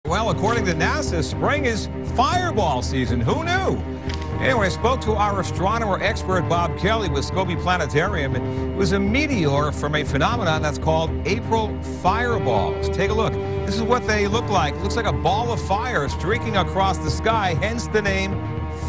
Well, according to NASA, spring is fireball season. Who knew? Anyway, I spoke to our astronomer expert Bob Kelly with Scobie Planetarium. It was a meteor from a phenomenon that's called April fireballs. Take a look. This is what they look like. It looks like a ball of fire streaking across the sky, hence the name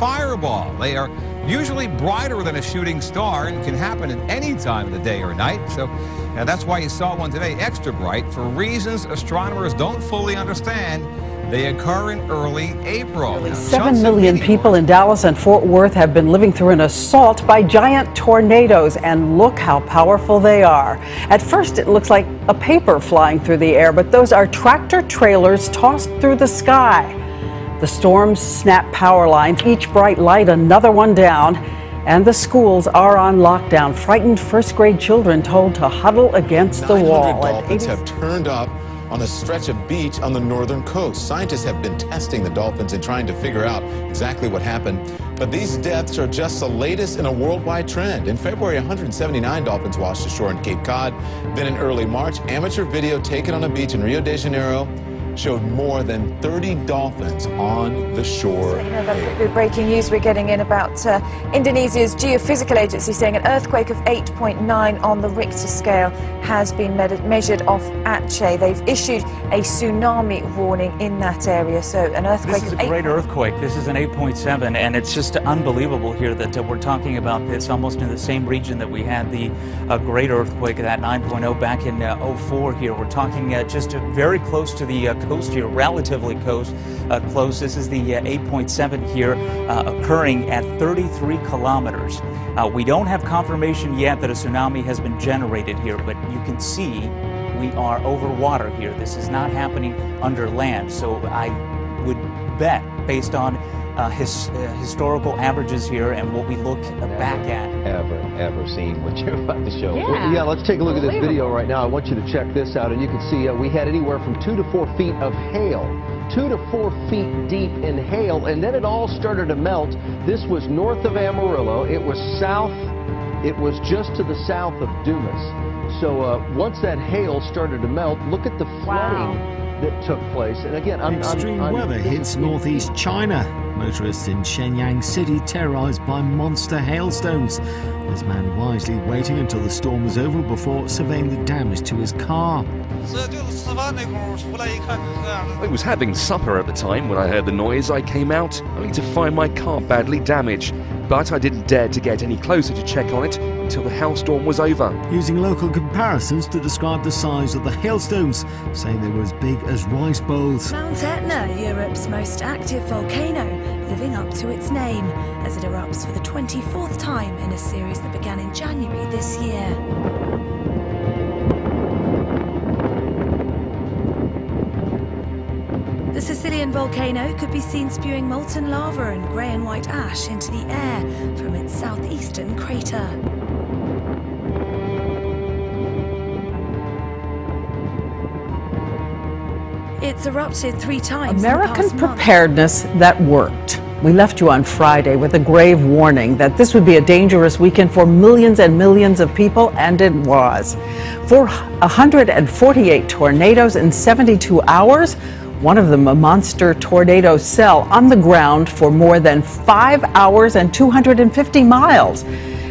fireball. They are usually brighter than a shooting star and can happen at any time of the day or night. So now that's why you saw one today extra bright. For reasons astronomers don't fully understand, they occur in early April. Nearly 7 million people in Dallas and Fort Worth have been living through an assault by giant tornadoes, and look how powerful they are. At first it looks like a paper flying through the air, but those are tractor trailers tossed through the sky. The storms snap power lines, each bright light another one down, and the schools are on lockdown. Frightened first-grade children told to huddle against the wall. 900 dolphins have turned up on a stretch of beach on the northern coast. Scientists have been testing the dolphins and trying to figure out exactly what happened. But these deaths are just the latest in a worldwide trend. In February, 179 dolphins washed ashore in Cape Cod. Then in early March, amateur video taken on a beach in Rio de Janeiro showed more than 30 dolphins on the shore. The breaking news we're getting in about Indonesia's geophysical agency saying an earthquake of 8.9 on the Richter scale has been measured off Aceh. They've issued a tsunami warning in that area. So an earthquake. This is a great earthquake. This is an 8.7, and it's just unbelievable here that we're talking about this almost in the same region that we had the great earthquake of that 9.0 back in 04 here. We're talking just very close to the coast here, relatively close. This is the 8.7 here, occurring at 33 kilometers. We don't have confirmation yet that a tsunami has been generated here, but you can see we are over water here. This is not happening under land, so I would bet, based on historical averages here and what we look back at. Ever seen what you're about to show. Yeah, let's take a look at this video right now. I want you to check this out, and you can see we had anywhere from 2 to 4 feet of hail. 2 to 4 feet deep in hail, and then it all started to melt. This was north of Amarillo. It was south. It was just to the south of Dumas. So once that hail started to melt, look at the flooding that took place. And again, extreme weather hits northeast China. Motorists in Shenyang City terrorized by monster hailstones. This man wisely waiting until the storm was over before surveying the damage to his car. I was having supper at the time when I heard the noise. I came out only to find my car badly damaged, but I didn't dare to get any closer to check on it until the hailstorm was over. Using local comparisons to describe the size of the hailstones, saying they were as big as rice bowls. Mount Etna, Europe's most active volcano, living up to its name as it erupts for the 24th time in a series that began in January this year. The Sicilian volcano could be seen spewing molten lava and grey and white ash into the air from its southeastern crater. It's erupted 3 times. American preparedness that worked. We left you on Friday with a grave warning that this would be a dangerous weekend for millions and millions of people, and it was. For 148 tornadoes in 72 hours, one of them a monster tornado cell on the ground for more than 5 hours and 250 miles.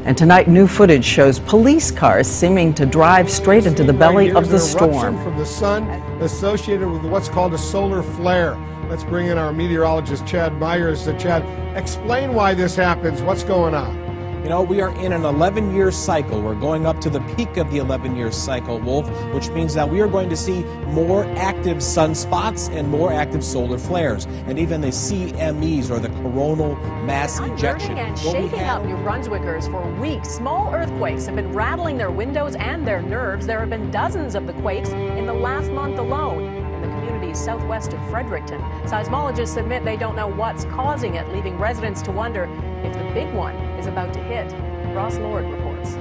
And tonight, new footage shows police cars seeming to drive straight into the belly of the storm. From the sun associated with what's called a solar flare. Let's bring in our meteorologist, Chad Myers. Chad, explain why this happens. What's going on? You know, we are in an 11-year cycle. We're going up to the peak of the 11-year cycle, Wolf, which means that we are going to see more active sunspots and more active solar flares, and even the CMEs, or the coronal mass ejection. And shaking up New Brunswickers for weeks. Small earthquakes have been rattling their windows and their nerves. There have been dozens of the quakes in the last month alone in the communities southwest of Fredericton. Seismologists admit they don't know what's causing it, leaving residents to wonder if the big one is about to hit. Ross Lord reports.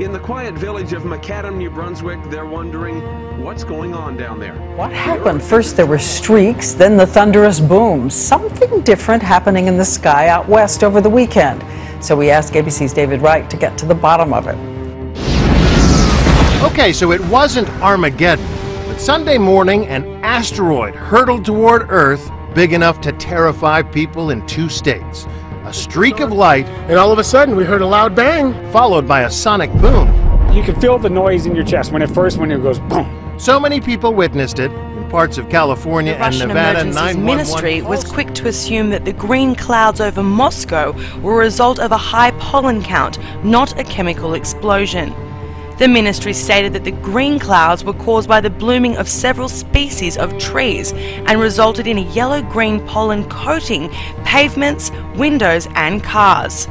In the quiet village of Macadam, New Brunswick, they're wondering what's going on down there. What happened? First there were streaks, then the thunderous booms. Something different happening in the sky out west over the weekend. So we asked ABC's David Wright to get to the bottom of it. Okay, so it wasn't Armageddon, but Sunday morning, an asteroid hurtled toward Earth big enough to terrify people in 2 states. A streak of light, and all of a sudden we heard a loud bang, followed by a sonic boom. You can feel the noise in your chest when it goes boom. So many people witnessed it. Parts of California and Nevada, 911 ministry was quick to assume that the green clouds over Moscow were a result of a high pollen count, not a chemical explosion. The ministry stated that the green clouds were caused by the blooming of several species of trees and resulted in a yellow-green pollen coating pavements, windows and cars.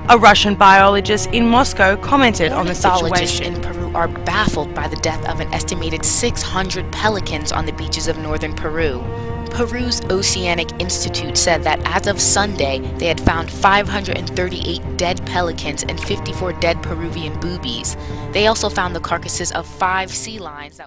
A Russian biologist in Moscow commented on the situation. In Peru are baffled by the death of an estimated 600 pelicans on the beaches of northern Peru. Peru's Oceanic Institute said that as of Sunday, they had found 538 dead pelicans and 54 dead Peruvian boobies. They also found the carcasses of 5 sea lions that